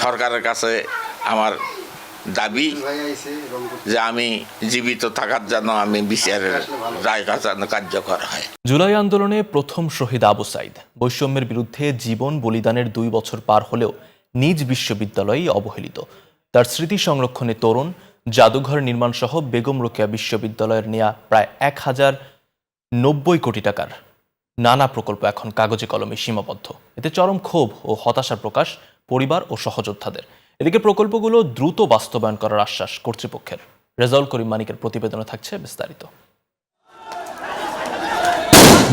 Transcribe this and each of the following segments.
সরকারের কাছে আমার দাবি যে আমি জীবিত থাকার জন্য আমি বিচারের রায় কার্যকর হয়। জুলাই আন্দোলনে প্রথম শহীদ আবু সাইদ বৈষম্যের বিরুদ্ধে জীবন বলিদানের 2 বছর পার হলেও নিজ বিশ্ববিদ্যালয়েই অবহেলিত। তার স্মৃতি সংরক্ষণে তরুণ জাদুঘর নির্মাণ সহ বেগম রোকেয়া বিশ্ববিদ্যালয়ের নেয়া প্রায় 1090 কোটি টাকার নানা প্রকল্প এখন কাগজে কলমে সীমাবদ্ধ। এতে চরম ক্ষোভ ও হতাশার প্রকাশ পরিবার ও সহযোদ্ধাদের। এদিকে প্রকল্পগুলো দ্রুত বাস্তবায়ন করার আশ্বাস কর্তৃপক্ষের। রেজাউল করিম মানিকের প্রতিবেদনে থাকছে বিস্তারিত।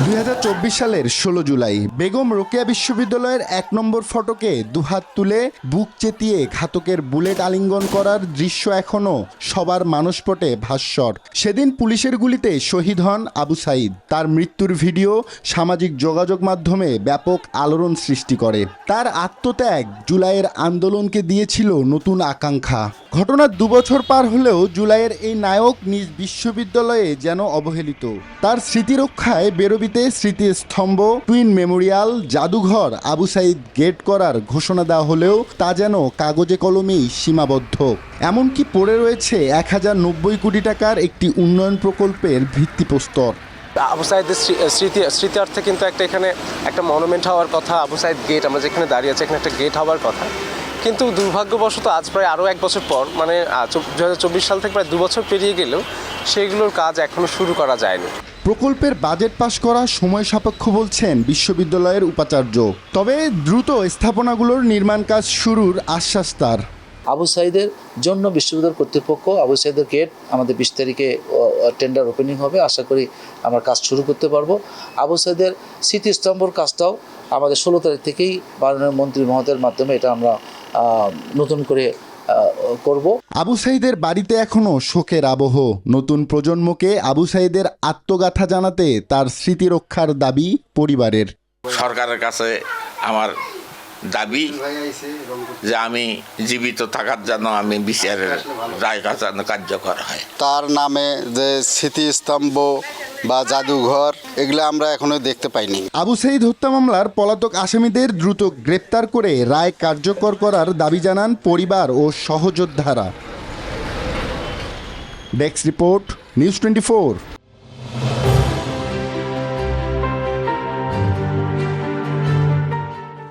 2024 সালের 16 জুলাই বেগম রোকেয়া বিশ্ববিদ্যালয়ের 1 নম্বর ফটকে দুহাত তুলে বুক চেতিয়ে ঘাতকের বুলেট আলিঙ্গন করার দৃশ্য এখনো সবার মানসপটে ভাস্বর। সেদিন পুলিশের গুলিতে শহীদ হন আবু সাইদ। তার মৃত্যুর ভিডিও সামাজিক যোগাযোগ মাধ্যমে ব্যাপক আলোড়ন সৃষ্টি করে। তার আত্মত্যাগ জুলাইয়ের আন্দোলনকে দিয়েছিল নতুন আকাঙ্ক্ষা। ঘটনার 2 বছর পার হলেও জুলাইয়ের এই নায়ক নিজ বিশ্ববিদ্যালয়ে যেন অবহেলিত। তার স্মৃতি রক্ষায় বেরবিতে স্মৃতিস্তম্ভ, টুইন মেমোরিয়াল, জাদুঘর, আবু সাইদ গেট করার ঘোষণা দেওয়া হলেও তা যেন কাগজে কলমেই সীমাবদ্ধ। এমনকি পড়ে রয়েছে 1090 কোটি টাকার একটি উন্নয়ন প্রকল্পের ভিত্তিপ্রস্তর। আবু সাইদের স্মৃতার্থে কিন্তু এখানে একটা মনুমেন্ট হওয়ার কথা। আবু সাইদ গেট, আমরা যেখানে দাঁড়িয়ে আছি এখানে একটা গেট হওয়ার কথা, কিন্তু দুর্ভাগ্যবশত আজ প্রায় আরও 1 বছর পর, মানে 2024 সাল থেকে প্রায় 2 বছর পেরিয়ে গেলেও সেগুলোর কাজ এখনো শুরু করা যায়নি। প্রকল্পের বাজেট পাশ করা সময় সাপেক্ষ বলছেন বিশ্ববিদ্যালয়ের উপাচার্য। তবে দ্রুত স্থাপনাগুলোর নির্মাণ কাজ শুরুর আশ্বাস তার। আবু সাইদের জন্য বিশ্ববিদ্যালয় কর্তৃপক্ষ, আবু সাইদের গেট আমাদের 20 তারিখে টেন্ডার ওপেনিং হবে, আশা করি আমরা কাজ শুরু করতে পারবো। আবু সাইদের স্মৃতিস্তম্ভর কাজটাও আমাদের 16 তারিখ থেকেই মাননীয় মন্ত্রী মহোদয়ের মাধ্যমে এটা আমরা নতুন করে করব। আবু সাইদের বাড়িতে এখনো শোকের আবহ। নতুন প্রজন্মকে আবু সাইদের আত্মগাথা জানাতে তার স্মৃতি রক্ষার দাবি পরিবারের। সরকারের কাছে আমার দাবি যে আমি জীবিত থাকার জন্য আমি বিচারের রায় কার্যকর হয়। তার নামে যে স্মৃতিস্তম্ভ বা জাদুঘর এগুলো আমরা এখনো দেখতে পাইনি। আবু সাইদ হত্যা মামলার পলাতক আসামিদের দ্রুত গ্রেপ্তার করে রায় কার্যকর করার দাবি জানান পরিবার ও সহযোদ্ধারা। Desk report, news 24।